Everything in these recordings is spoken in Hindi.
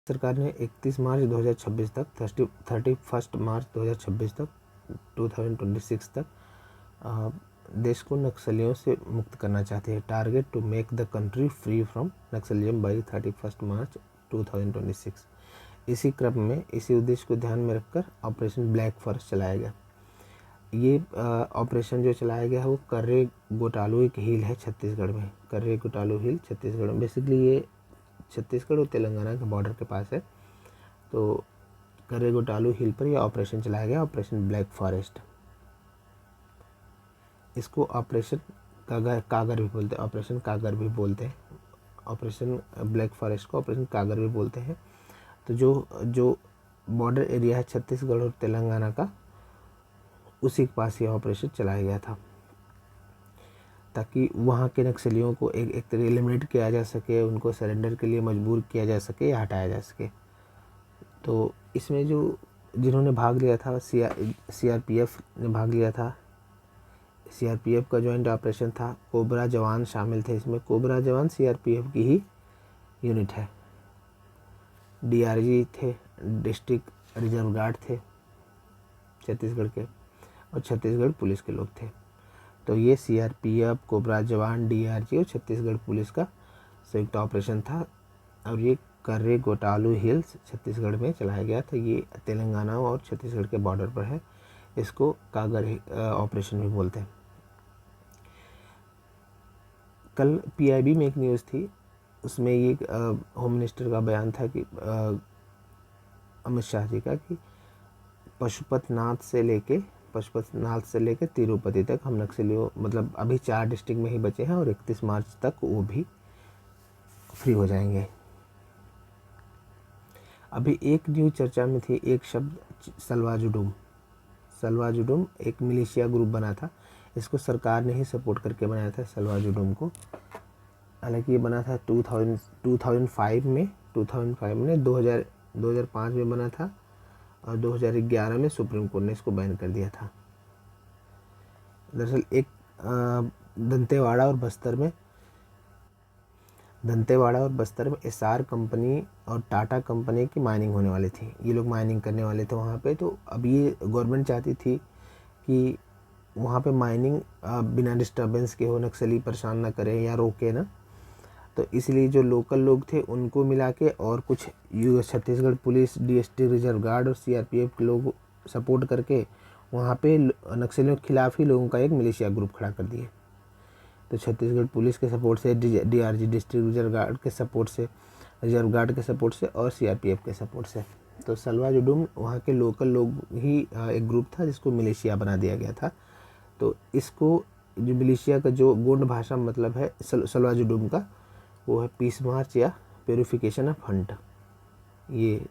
सरकार ने 31 मार्च 2026 तक 31 मार्च 2026 तक 2026 तक देश को नक्सलियों से मुक्त करना चाहती है। Target to make the country free from naxalism by 31 March 2026। इसी क्रम में इसी उद्देश्य को ध्यान में रखकर ऑपरेशन ब्लैक फॉरेस्ट चलाया गया। ये ऑपरेशन जो चलाया गया है वो कर्रे गोटालू एक हिल है छत्तीसगढ़ में। कर्रे गोटालू हिल छत्तीसगढ़ में, बेसिकली ये छत्तीसगढ़ और तेलंगाना के बॉर्डर के पास है। तो कर्रे गोटालू हिल पर यह ऑपरेशन चलाया गया, ऑपरेशन ब्लैक फॉरेस्ट। इसको ऑपरेशन कागर भी बोलते हैं, ऑपरेशन कागर भी बोलते हैं। ऑपरेशन ब्लैक फॉरेस्ट को ऑपरेशन कागर भी बोलते हैं। तो जो बॉर्डर एरिया है छत्तीसगढ़ और तेलंगाना का, उसी के पास ये ऑपरेशन चलाया गया था ताकि वहाँ के नक्सलियों को एक तरह एलिमिनेट किया जा सके, उनको सरेंडर के लिए मजबूर किया जा सके या हटाया जा सके। तो इसमें जिन्होंने भाग लिया था, सीआरपीएफ ने भाग लिया था। सीआरपीएफ का जॉइंट ऑपरेशन था। कोबरा जवान शामिल थे इसमें। कोबरा जवान सीआरपीएफ की ही यूनिट है। डीआरजी थे, डिस्ट्रिक्ट रिजर्व गार्ड थे छत्तीसगढ़ के, और छत्तीसगढ़ पुलिस के लोग थे। तो ये सीआरपीएफ, कोबरा जवान, डीआरजी और छत्तीसगढ़ पुलिस का संयुक्त ऑपरेशन था। और ये कर्रे गोटालू हिल्स छत्तीसगढ़ में चलाया गया था। ये तेलंगाना और छत्तीसगढ़ के बॉर्डर पर है। इसको कागर ऑपरेशन भी बोलते हैं। कल पीआईबी में एक न्यूज़ थी, उसमें ये होम मिनिस्टर का बयान था कि अमित शाह जी का, कि पशुपतनाथ से लेके तिरुपति तक हम नक्सलियों, मतलब अभी 4 डिस्ट्रिक्ट में ही बचे हैं और 31 मार्च तक वो भी फ्री हो जाएंगे। अभी एक न्यूज़ चर्चा में थी, एक शब्द सलवा-जुडूम एक मिलिशिया ग्रुप बना था। इसको सरकार ने ही सपोर्ट करके बनाया था सलवा-जुडूम को। हालांकि ये बना था 2005 में 2005 में बना था, और 2011 में सुप्रीम कोर्ट ने इसको बैन कर दिया था। दरअसल एक दंतेवाड़ा और बस्तर में एसआर कंपनी और टाटा कंपनी की माइनिंग होने वाली थी। ये लोग माइनिंग करने वाले थे वहाँ पे। तो अब ये गवर्नमेंट चाहती थी कि वहाँ पे माइनिंग बिना डिस्टर्बेंस के हो, नक्सली परेशान ना करें या रोके ना। तो इसलिए जो लोकल लोग थे उनको मिला के और कुछ Chhattisgarh police, district reserve guard और सीआरपीएफ के लोग सपोर्ट करके वहाँ पे नक्सलियों के खिलाफ ही लोगों का एक मिलिशिया ग्रुप खड़ा कर दिए। तो छत्तीसगढ़ पुलिस के सपोर्ट से, डीआरजी डिस्ट्रिक्ट रिजर्व गार्ड के सपोर्ट से और सीआरपीएफ के सपोर्ट से, तो सलवा-जुडूम वहाँ के लोकल लोग ही एक ग्रुप था जिसको मिलिशिया बना दिया गया था। तो इसको जो मिलिशिया का जो गोंड भाषा मतलब है सलवा-जुडूम का, वो है पीस मार्च या प्योरिफिकेशन ऑफ हंट। ये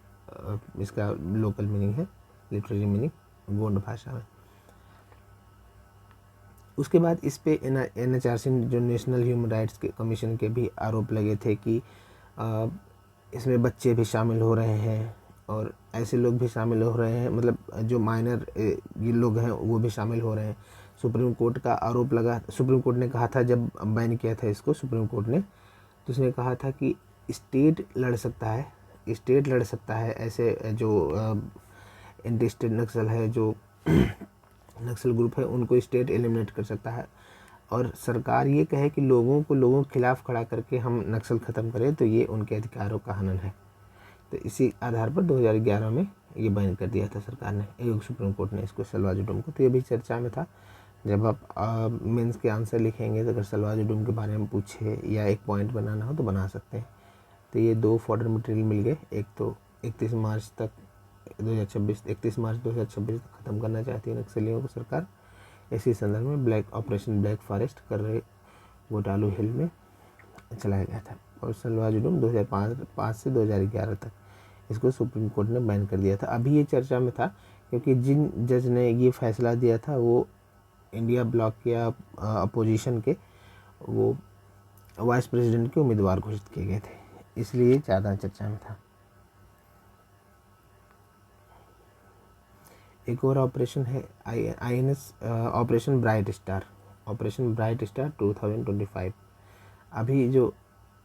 इसका लोकल मीनिंग है, लिटरेरी मीनिंग गोंड भाषा में। उसके बाद इस पे एनएचआरसी जो नेशनल ह्यूमन राइट्स के कमीशन के भी आरोप लगे थे कि इसमें बच्चे भी शामिल हो रहे हैं और ऐसे लोग भी शामिल हो रहे हैं, मतलब जो माइनर ये लोग हैं वो भी शामिल हो रहे हैं। सुप्रीम कोर्ट का आरोप लगा। सुप्रीम कोर्ट ने कहा था, जब बैन किया था इसको सुप्रीम कोर्ट ने, तो उसने कहा था कि स्टेट लड़ सकता है ऐसे जो एंटी स्टेट नक्सल है, जो नक्सल ग्रुप है, उनको स्टेट एलिमिनेट कर सकता है। और सरकार ये कहे कि लोगों के खिलाफ खड़ा करके हम नक्सल ख़त्म करें, तो ये उनके अधिकारों का हनन है। तो इसी आधार पर 2011 में ये बैन कर दिया था सरकार ने, सुप्रीम कोर्ट ने इसको सलवा-जुडूम को। तो ये भी चर्चा में था। जब आप मेंस के आंसर लिखेंगे तो अगर सलवा-जुडूम के बारे में पूछे या एक पॉइंट बनाना हो तो बना सकते हैं। तो ये 2 फॉर्डर मटेरियल मिल गए। एक तो 31 मार्च 2026 तक ख़त्म करना चाहती है नक्सलियों को सरकार। इसी संदर्भ में ऑपरेशन ब्लैक फॉरेस्ट कर्रे गोटालू हिल में चलाया गया था। और सलवा-जुडूम 2005 से 2011 तक इसको सुप्रीम कोर्ट ने बैन कर दिया था। अभी ये चर्चा में था क्योंकि जिन जज ने ये फैसला दिया था वो इंडिया ब्लॉक या अपोजिशन के वो वाइस प्रेसिडेंट के उम्मीदवार घोषित किए गए थे, इसलिए ज़्यादा चर्चा में था। एक और ऑपरेशन है INS ऑपरेशन ब्राइट स्टार 2025। अभी जो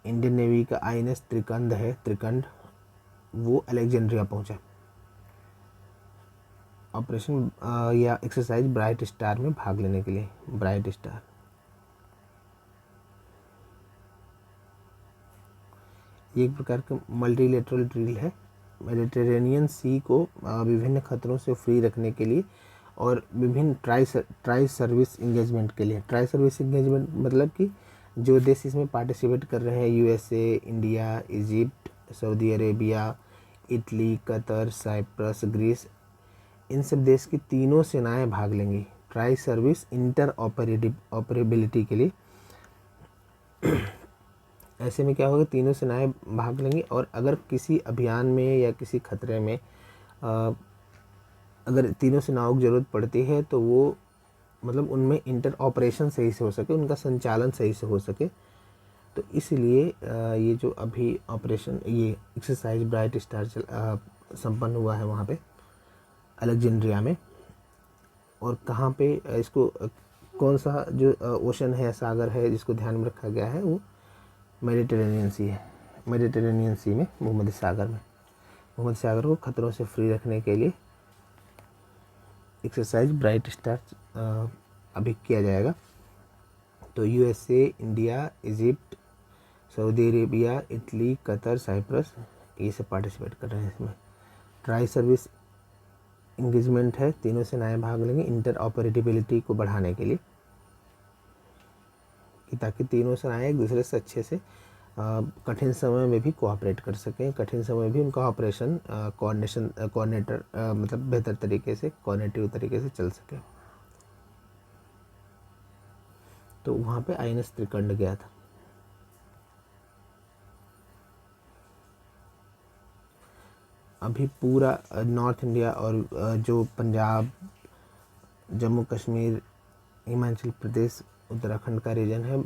इंडियन नेवी का INS त्रिकंड है, त्रिकंड वो अलेक्जेंड्रिया पहुंचा। ऑपरेशन या एक्सरसाइज ब्राइट स्टार में भाग लेने के लिए। ब्राइट स्टार ये एक प्रकार का मल्टीलेटरल ड्रिल है। मेडिटेरेनियन सी को विभिन्न खतरों से फ्री रखने के लिए और विभिन्न ट्राई सर्विस इंगेजमेंट के लिए। ट्राई सर्विस इंगेजमेंट मतलब कि जो देश इसमें पार्टिसिपेट कर रहे हैं, USA, India, Egypt, Saudi Arabia, Italy, Qatar, Cyprus, Greece, इन सब देश की तीनों सेनाएं भाग लेंगी ट्राई सर्विस इंटर ऑपरेबिलिटी के लिए। ऐसे में क्या होगा, तीनों सेनाएं भाग लेंगी और अगर किसी अभियान में या किसी खतरे में अगर तीनों सेनाओं की ज़रूरत पड़ती है तो वो मतलब उनमें इंटर ऑपरेशन सही से हो सके, उनका संचालन सही से हो सके। तो इसलिए ये जो अभी ऑपरेशन ये एक्सरसाइज ब्राइट स्टार संपन्न हुआ है वहाँ पे अलेक्जेंड्रिया में। और कहाँ पे इसको कौन सा जो ओशन है, सागर है जिसको ध्यान में रखा गया है, वो मेडिटेरेनियन सी है। मेडिटेरेनियन सी में भूमध्य सागर में, भूमध्य सागर को खतरों से फ्री रखने के लिए एक्सरसाइज ब्राइट स्टार अभी किया जाएगा। तो USA, India, Egypt, Saudi Arabia, Italy, Qatar, Cyprus ये सब पार्टिसिपेट कर रहे हैं इसमें। ट्राई सर्विस इंगेजमेंट है, तीनों सेनाएं भाग लेंगे इंटर ऑपरेटिबिलिटी को बढ़ाने के लिए, कि ताकि तीनों सेनाएं एक दूसरे से अच्छे से कठिन समय में भी कोऑपरेट कर सकें, कठिन समय में भी उनका ऑपरेशन कोऑर्डिनेटर मतलब बेहतर तरीके से कोऑर्डिनेटिव तरीके से चल सके। तो वहाँ पे आईएनएस त्रिकंड गया था। अभी पूरा नॉर्थ इंडिया और जो पंजाब, जम्मू कश्मीर, हिमाचल प्रदेश, उत्तराखंड का रीजन है,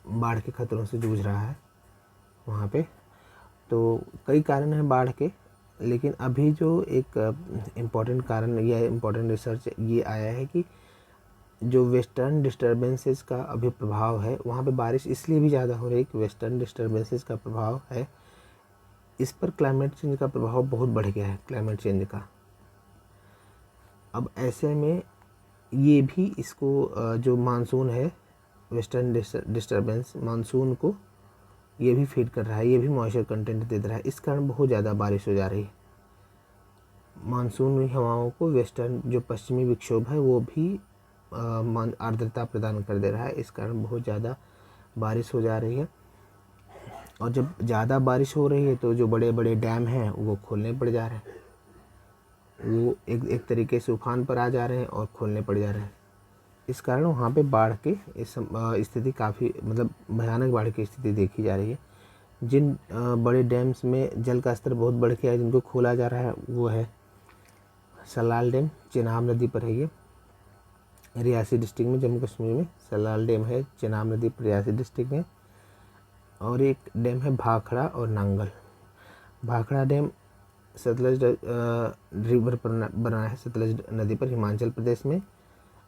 बाढ़ के खतरों से जूझ रहा है वहाँ पे। तो कई कारण हैं बाढ़ के, लेकिन अभी जो एक इम्पॉर्टेंट कारण या इम्पॉर्टेंट रिसर्च ये आया है कि जो वेस्टर्न डिस्टर्बेंसेस का अभी प्रभाव है वहाँ पे बारिश इसलिए भी ज़्यादा हो रही है कि वेस्टर्न डिस्टर्बेंसेस का प्रभाव है, इस पर क्लाइमेट चेंज का प्रभाव बहुत बढ़ गया है क्लाइमेट चेंज का। अब ऐसे में ये भी इसको जो मानसून है, वेस्टर्न डिस्टर्बेंस मानसून को ये भी फीड कर रहा है, ये भी मॉइस्चर कंटेंट दे रहा है, इस कारण बहुत ज़्यादा बारिश हो जा रही है। मानसूनी हवाओं को वेस्टर्न जो पश्चिमी विक्षोभ है वो भी आर्द्रता प्रदान कर दे रहा है, इस कारण बहुत ज़्यादा बारिश हो जा रही है। और जब ज़्यादा बारिश हो रही है तो जो बड़े बड़े डैम हैं वो खोलने पड़ जा रहे हैं, वो एक तरीके से उफान पर आ जा रहे हैं और खोलने पड़ जा रहे हैं। इस कारण वहाँ पे बाढ़ की स्थिति काफ़ी मतलब भयानक बाढ़ की स्थिति देखी जा रही है। जिन बड़े डैम्स में जल का स्तर बहुत बढ़ गया है, जिनको खोला जा रहा है, वो है सलाल डैम, चेनाब नदी पर है ये, रियासी डिस्ट्रिक्ट में, जम्मू कश्मीर में सलाल डैम है, चेनाब नदी पर रियासी डिस्ट्रिक्ट में। और एक डैम है भाखड़ा और नांगल। भाखड़ा डैम सतलज रिवर पर बना है, सतलज नदी पर, हिमाचल प्रदेश में।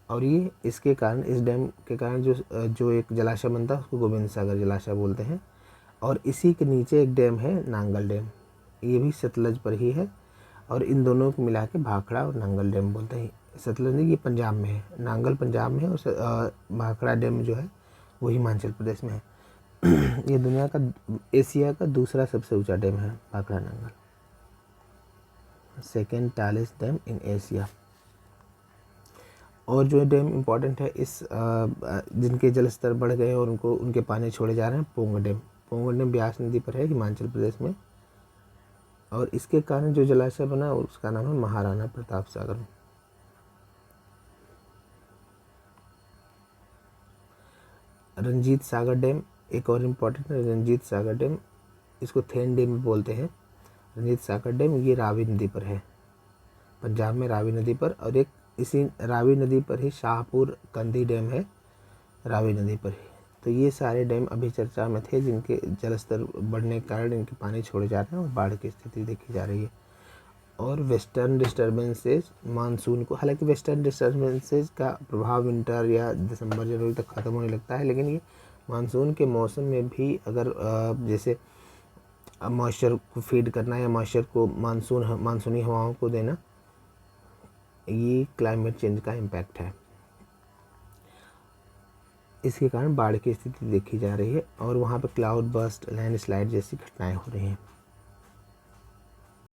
और ये इसके कारण, इस डैम के कारण जो एक जलाशय बनता है उसको गोविंद सागर जलाशय बोलते हैं। और इसी के नीचे एक डैम है नांगल डैम, ये भी सतलज पर ही है। और इन दोनों को मिला के भाखड़ा और नांगल डैम बोलते हैं। सतलज नहीं, ये पंजाब में है, नांगल पंजाब में है और भाखड़ा डैम जो है वो हिमाचल प्रदेश में है। ये दुनिया का, एशिया का दूसरा सबसे ऊंचा डैम है Bhakra Nangal, second tallest dam in Asia. और जो डैम इम्पॉर्टेंट है इस जिनके जल स्तर बढ़ गए और उनके पानी छोड़े जा रहे हैं, पोंग डैम। पोंग डैम ब्यास नदी पर है, हिमाचल प्रदेश में। और इसके कारण जो जलाशय बना उसका नाम है महाराणा प्रताप सागर। रंजीत सागर डैम एक और इम्पॉर्टेंट है, रंजीत सागर डैम, इसको थेन डैम बोलते हैं। रंजीत सागर डैम ये रावी नदी पर है, पंजाब में रावी नदी पर। और एक इसी रावी नदी पर ही शाहपुर कंदी डैम है, रावी नदी पर ही। तो ये सारे डैम अभी चर्चा में थे जिनके जलस्तर बढ़ने के कारण इनके पानी छोड़े जा रहे हैं और बाढ़ की स्थिति देखी जा रही है। और वेस्टर्न डिस्टर्बेंसेस मानसून को, हालांकि वेस्टर्न डिस्टर्बेंसेस का प्रभाव विंटर या दिसंबर जनवरी तक ख़त्म होने लगता है, लेकिन ये मानसून के मौसम में भी अगर जैसे मॉइस्चर को फीड करना या मॉइस्चर को मानसूनी हवाओं को देना, ये क्लाइमेट चेंज का इम्पैक्ट है। इसके कारण बाढ़ की स्थिति देखी जा रही है और वहाँ पे क्लाउड बर्स्ट, लैंडस्लाइड जैसी घटनाएं हो रही हैं।